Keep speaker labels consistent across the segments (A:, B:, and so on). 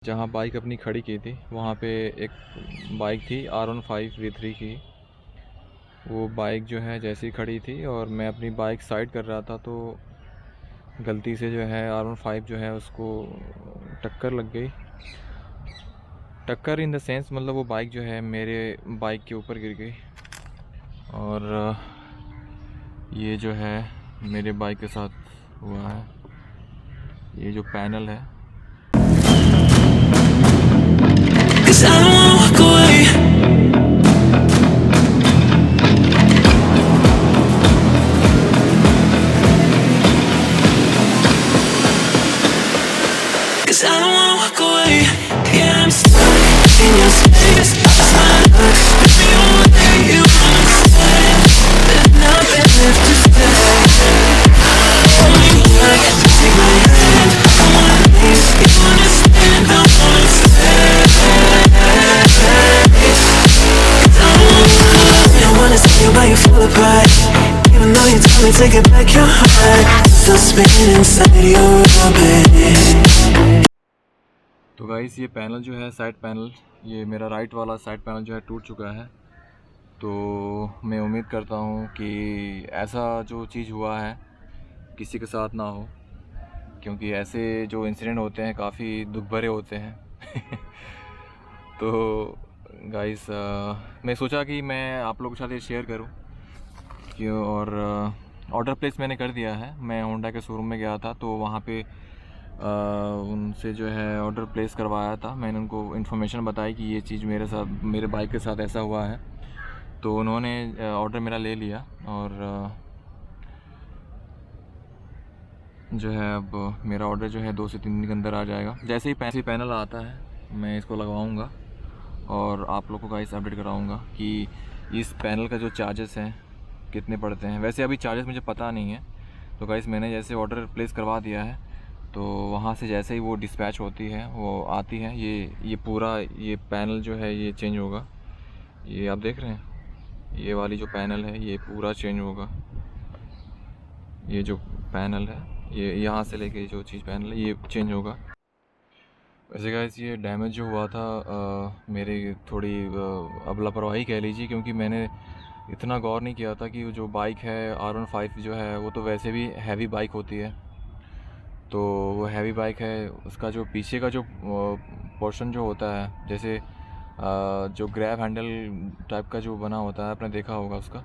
A: जहाँ बाइक अपनी खड़ी की थी वहाँ पे एक बाइक थी R15 V3 की। वो बाइक जो है जैसे ही खड़ी थी और मैं अपनी बाइक साइड कर रहा था तो गलती से जो है R15 जो है उसको टक्कर लग गई। टक्कर इन द सेंस मतलब वो बाइक जो है मेरे बाइक के ऊपर गिर गई और ये जो है मेरे बाइक के साथ हुआ है। ये जो पैनल है
B: Cause I don't wanna walk away. Cause I don't wanna walk away. Yeah, I'm stuck in your space. It's not us, baby, don't let you understand. There's nothing left to say. Hold me back, take my hand. I wanna leave, you understand. I wanna stay. I wanna see you but you fall apart. Even though you told me to get back your heart, still spinning inside your orbit.
A: तो guys ये panel जो है side panel, ये मेरा right वाला side panel जो है टूट चुका है। तो मैं उम्मीद करता हूँ कि ऐसा जो चीज़ हुआ है किसी के साथ ना हो, क्योंकि ऐसे जो इंसिडेंट होते हैं काफ़ी दुख भरे होते हैं। तो गाइस मैं सोचा कि मैं आप लोगों के साथ ये शेयर करूं कि और ऑर्डर प्लेस मैंने कर दिया है। मैं होंडा के शोरूम में गया था तो वहाँ पे उनसे जो है ऑर्डर प्लेस करवाया था। मैंने उनको इन्फॉर्मेशन बताई कि ये चीज़ मेरे साथ, मेरे बाइक के साथ ऐसा हुआ है। तो उन्होंने ऑर्डर मेरा ले लिया और जो है अब मेरा ऑर्डर जो है 2 से 3 दिन के अंदर आ जाएगा। जैसे ही पैनल आता है मैं इसको लगवाऊंगा और आप लोगों को गाइस अपडेट कराऊंगा कि इस पैनल का जो चार्जेस हैं कितने पड़ते हैं। वैसे अभी चार्जेस मुझे पता नहीं है। तो गाइस मैंने जैसे ऑर्डर प्लेस करवा दिया है तो वहाँ से जैसे ही वो डिस्पैच होती है, वो आती है, ये पूरा ये पैनल जो है ये चेंज होगा। ये आप देख रहे हैं, ये वाली जो पैनल है ये पूरा चेंज होगा। ये जो पैनल है ये यहाँ से लेके जो चीज़ पैनल है ये चेंज होगा। वैसे गाइस ये डैमेज जो हुआ था मेरी थोड़ी अब लापरवाही कह लीजिए, क्योंकि मैंने इतना गौर नहीं किया था कि वो जो बाइक है R15 जो है वो तो वैसे भी हैवी बाइक होती है। तो वो हैवी बाइक है, उसका जो पीछे का जो पोर्शन जो होता है, जैसे जो ग्रैब हैंडल टाइप का जो बना होता है, आपने देखा होगा उसका,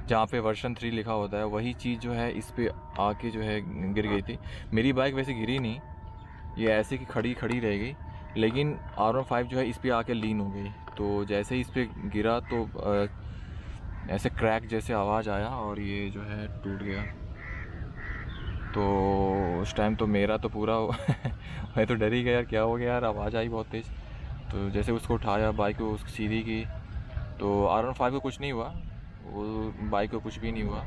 A: जहाँ पे वर्जन 3 लिखा होता है, वही चीज़ जो है इस पे आके जो है गिर गई थी। मेरी बाइक वैसे गिरी नहीं, ये ऐसे कि खड़ी खड़ी रह गई, लेकिन R15 जो है इस पे आके लीन हो गई। तो जैसे ही इस पे गिरा तो ऐसे क्रैक जैसे आवाज़ आया और ये जो है टूट गया। तो उस टाइम तो मेरा तो पूरा मैं तो डर ही गया यार, क्या हो गया यार, आवाज़ आई बहुत तेज़। तो जैसे उसको उठाया, बाइक को उसकी सीधी की, तो R15 को कुछ नहीं हुआ, वो बाइक को कुछ भी नहीं हुआ।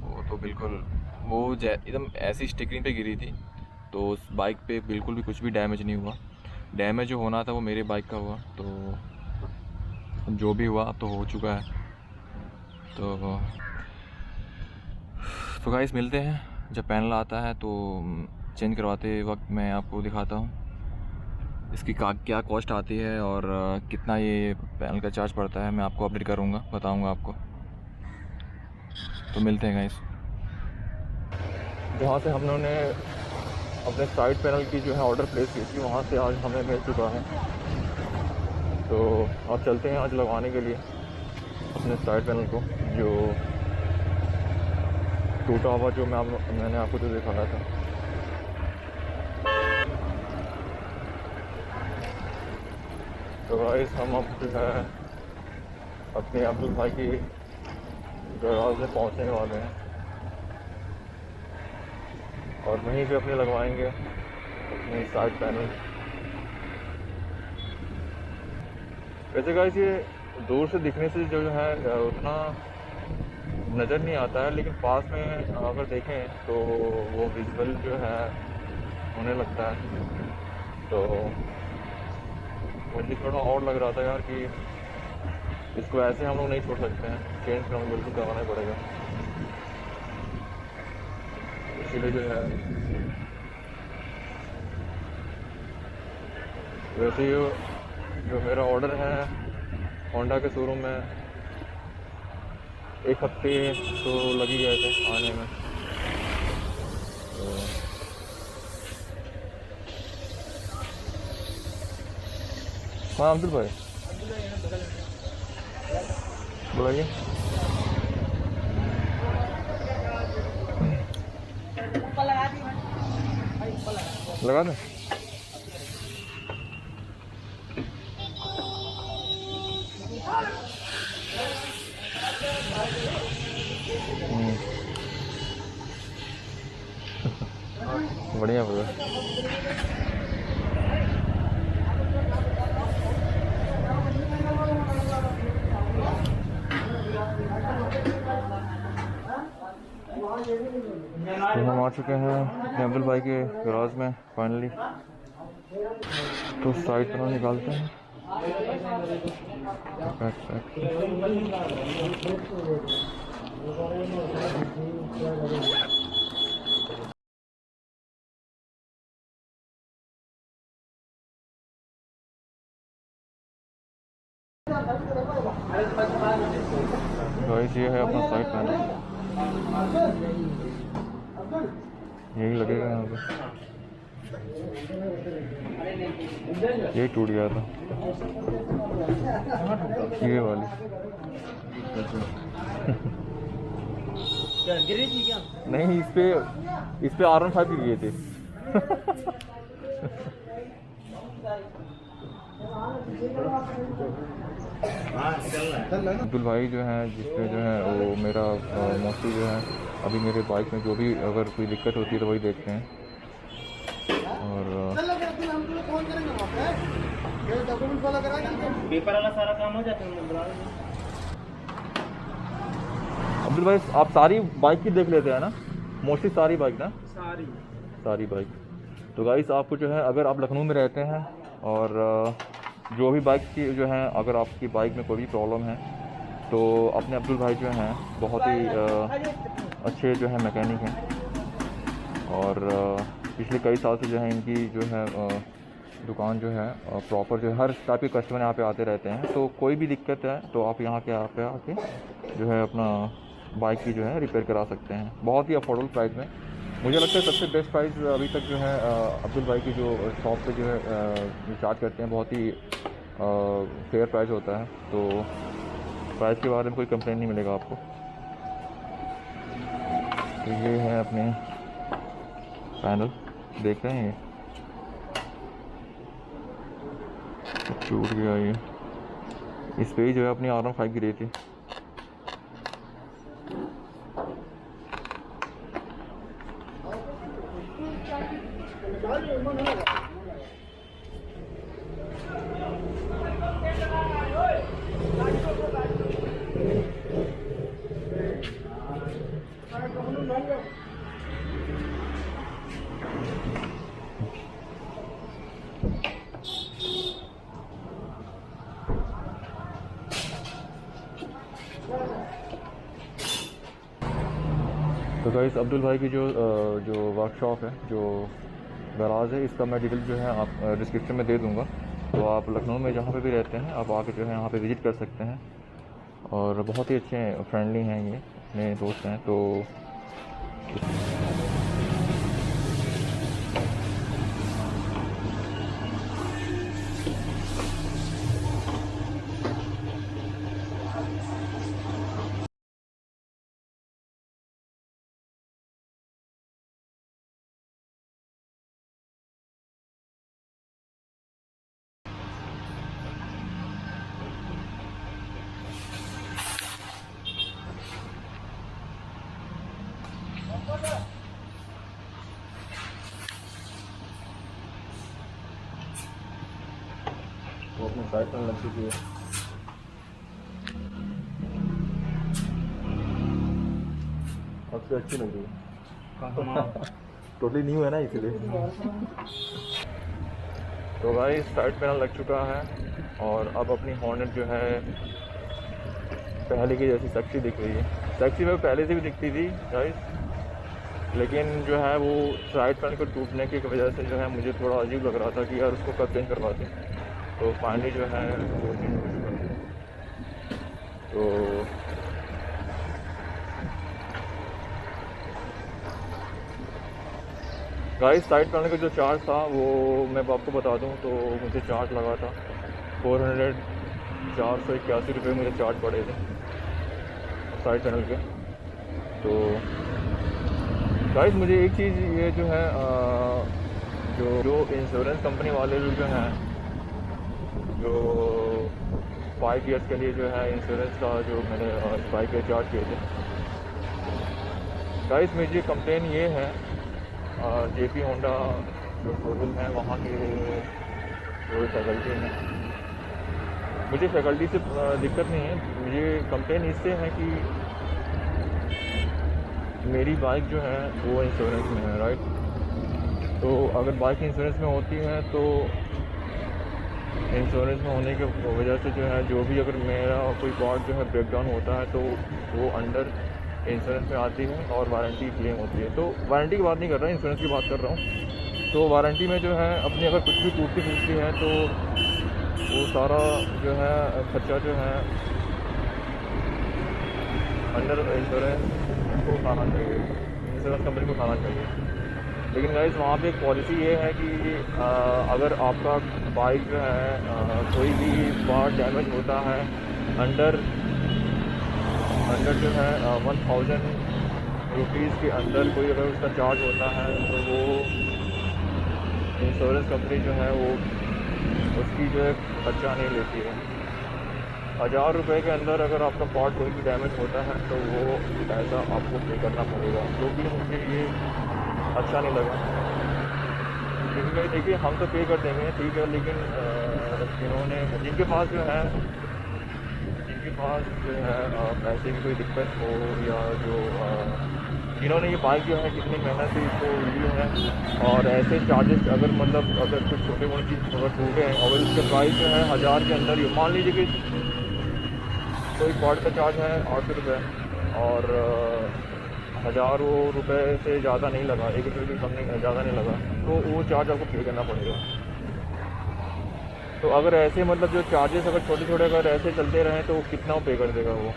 A: वो तो बिल्कुल वो एकदम ऐसी स्टिकरिंग पे गिरी थी, तो उस बाइक पे बिल्कुल भी कुछ भी डैमेज नहीं हुआ। डैमेज जो होना था वो मेरे बाइक का हुआ। तो जो भी हुआ अब तो हो चुका है। तो गाइस मिलते हैं जब पैनल आता है तो चेंज करवाते वक्त मैं आपको दिखाता हूँ इसकी क्या कॉस्ट आती है और कितना ये पैनल का चार्ज पड़ता है। मैं आपको अपडेट करूँगा, बताऊँगा आपको। तो मिलते हैं गाइस। जहाँ से हम लोगों ने अपने साइड पैनल की जो है ऑर्डर प्लेस की थी वहाँ से आज हमें मिल चुका है। तो अब चलते हैं आज लगवाने के लिए अपने साइड पैनल को, जो टूटा हुआ जो मैंने आपको जो दिखाया था। तो गाइस हम अब जो है अपने अब्दुल भाई की गैराज में पहुँचने वाले हैं और वहीं पे अपने लगवाएंगे अपने साइड पैनल। वैसे गाइस ये दूर से दिखने से जो है उतना नज़र नहीं आता है, लेकिन पास में अगर देखें तो वो विजुअल जो है होने लगता है। तो मुझे थोड़ा और लग रहा था यार कि इसको ऐसे हम लोग नहीं छोड़ सकते हैं, चेंज हमें बिल्कुल करवाना ही पड़ेगा। इसीलिए जो है वैसे ही जो मेरा ऑर्डर है होंडा के शोरूम में 1 हफ्ते तो लग ही गए थे आने में। तो हाँ अब्दुल भाई बोलाइए। लगा दें। बढ़िया भैया। तो हम आ चुके हैं अब्दुल भाई के गराज में फाइनली। तो साइड पर निकालते हैं। गाइस ये है अपना साइड पैनल, यही लगेगा यहाँ पे। यही टूट गया था ये वाली। नहीं इस पे R15 भी किए थे। अब्दुल भाई जो है जिसपे जो है वो मेरा मोस्टली जो है अभी मेरे बाइक में जो भी अगर कोई दिक्कत होती है तो वही देखते हैं। और
C: पेपर वाला सारा काम हो जाता है।
A: अब्दुल भाई आप सारी बाइक की देख लेते हैं ना, मोस्टली सारी बाइक ना? सारी बाइक। तो गाइस आपको जो है अगर आप लखनऊ में रहते हैं और जो भी बाइक की जो है अगर आपकी बाइक में कोई भी प्रॉब्लम है तो अपने अब्दुल भाई जो हैं बहुत ही अच्छे जो है मैकेनिक हैं और पिछले कई साल से जो है इनकी जो है दुकान जो है प्रॉपर जो है हर टाइप के कस्टमर यहाँ पे आते रहते हैं। तो कोई भी दिक्कत है तो आप यहाँ पे आके जो है अपना बाइक की जो है रिपेयर करा सकते हैं बहुत ही अफोर्डेबल प्राइस में। मुझे लगता है सबसे बेस्ट प्राइस अभी तक जो है अब्दुल भाई की जो शॉप पे जो है चार्ज करते हैं बहुत ही फेयर प्राइस होता है। तो प्राइस के बारे में कोई कंप्लेन नहीं मिलेगा आपको। तो ये है अपने पैनल, देख रहे हैं ये टूट गया। ये इस पे ही जो है अपनी R15 गिरी थी। तो गाइस अब्दुल भाई की जो वर्कशॉप है जो गराज है इसका मैं डिटेल जो है आप डिस्क्रिप्शन में दे दूंगा। तो आप लखनऊ में जहाँ पे भी रहते हैं आप आके जो है यहाँ पे विज़िट कर सकते हैं और बहुत ही अच्छे फ्रेंडली हैं ये अपने दोस्त हैं। तो वो अपने साइड पर लग चुकी है। सबसे अच्छी लग रही है टोटली न्यू है ना इसलिए। तो भाई साइड पैनल लग चुका है और अब अपनी हॉर्नेट जो है पहले की जैसी सेक्सी दिख रही है। सेक्सी में पहले से भी दिखती थी गाइस लेकिन जो है वो साइड पैनल को टूटने की वजह से जो है मुझे थोड़ा अजीब लग रहा था कि यार उसको कब चेंज करवाते। तो फाइनली जो है वो चेंज कर दिया। तो गाइस साइड पैनल का जो चार्ज था वो मैं आपको बता दूं तो मुझे चार्ज लगा था 481 रुपये मुझे चार्ज पड़े थे साइड पैनल के। तो गाइस मुझे एक चीज़ ये जो है जो इंश्योरेंस कंपनी वाले लोग जो हैं जो 5 ईयर्स के लिए जो है इंश्योरेंस का जो मैंने बाइक के चार्ज किए थे। गाइस मेरी कंप्लेन ये है जेपी होंडा जो शोरूम है वहाँ के जो फैकल्टी हैं, मुझे फैकल्टी से दिक्कत नहीं है, मुझे कंप्लेन इससे है कि मेरी बाइक जो है वो इंश्योरेंस में है, राइट। तो अगर बाइक इंश्योरेंस में होती है तो इंश्योरेंस में होने की वजह से जो है जो भी अगर मेरा कोई पार्ट जो है ब्रेकडाउन होता है तो वो अंडर इंश्योरेंस में आती है और वारंटी क्लेम होती है। तो वारंटी की बात नहीं कर रहा, इंश्योरेंस की बात कर रहा हूँ। तो वारंटी में जो है अपनी अगर कुछ भी टूटती फूटती है तो वो सारा जो है खर्चा जो है अंडर इंश्योरेंस को उठाना चाहिए, इंश्योरेंस कंपनी को उठाना चाहिए। लेकिन गाइस वहाँ पे एक पॉलिसी ये है कि अगर आपका बाइक जो है कोई भी पार्ट डैमेज होता है अंडर जो है 1000 रुपीज़ के अंदर कोई अगर उसका चार्ज होता है तो वो इंश्योरेंस कंपनी जो है वो उसकी जो है खर्चा नहीं लेती है। 1000 रुपये के अंदर अगर आपका पार्ट कोई भी डैमेज होता है तो वो पैसा आपको पे करना पड़ेगा, जो कि मुझे ये अच्छा नहीं लगा। क्योंकि देखिए हम तो पे कर देंगे ठीक है, लेकिन जिन्होंने जिनके पास जो है पैसे की कोई दिक्कत हो या जो जिन्होंने ये बाइक जो है कितनी मेहनत से इसको ली है और ऐसे चार्जेस अगर मतलब अगर कुछ छोटे मोटे चीज़ अगर टूटे हैं और उसके प्राइस जो है 1000 के अंदर ही, मान लीजिए कि कोई पार्ट का चार्ज है 800 रुपये और 1000 रुपये से ज़्यादा नहीं लगा, 1 रुपये भी कम नहीं ज़्यादा नहीं लगा, तो वो चार्ज आपको पे करना पड़ेगा। तो अगर ऐसे मतलब जो चार्जेस अगर छोटे छोटे अगर ऐसे चलते रहें तो कितना पे कर देगा वो।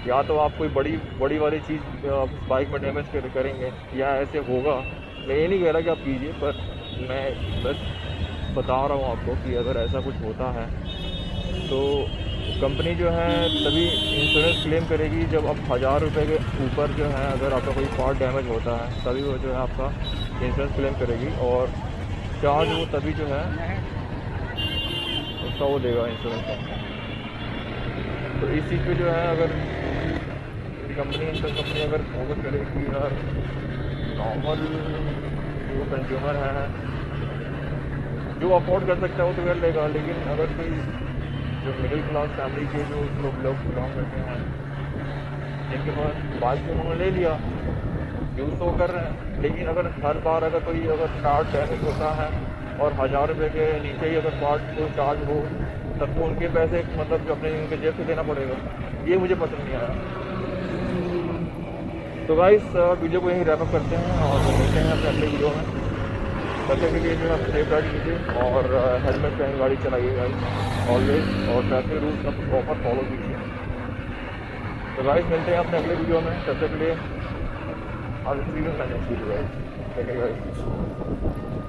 A: या तो आप कोई बड़ी वाली चीज़ आप बाइक में डैमेज करेंगे या ऐसे होगा, मैं ये नहीं कह रहा कि आप कीजिए, पर मैं बस बता रहा हूँ आपको कि अगर ऐसा कुछ होता है तो कंपनी जो है तभी इंश्योरेंस क्लेम करेगी जब आप 1000 रुपये के ऊपर जो है अगर आपका कोई पार्ट डैमेज होता है तभी वो जो है आपका इंश्योरेंस क्लेम करेगी और चार्ज वो तभी जो है उसका वो देगा इंश्योरेंस कंपनी। तो इस चीज़ पे जो है अगर इंश्योरेंस कंपनी अगर फोकस करे कि यार नॉर्मल जो कंज्यूमर है जो अफोर्ड कर सकता है वो तो कर लेगा, लेकिन अगर कोई जो मिडिल क्लास फैमिली के जो लोग बिलोंग करते हैं जिनके पास बाइक उन्होंने ले लिया यूज़ तो कर रहे हैं, लेकिन अगर हर बार अगर कोई अगर पार्ट डैमेज होता है और 1000 रुपये के नीचे ही अगर पार्ट को चार्ज हो तब तो उनके पैसे मतलब जो अपने उनके जेब से देना पड़ेगा, ये मुझे पसंद नहीं आया। तो गाइस वीडियो को यहीं रैपअप करते हैं और मिलते हैं अपने अगले वीडियो में। बच्चे के लिए जो है सेफ राइड कीजिए और हेलमेट पहन गाड़ी चलाइए गाइस ऑलवेज, और ट्रैफिक रूल्स का प्रॉपर फॉलो कीजिए। तो गाइस मिलते हैं अपने अगले वीडियो में, तब तक के लिए I'll see you in my next video guys. Okay guys.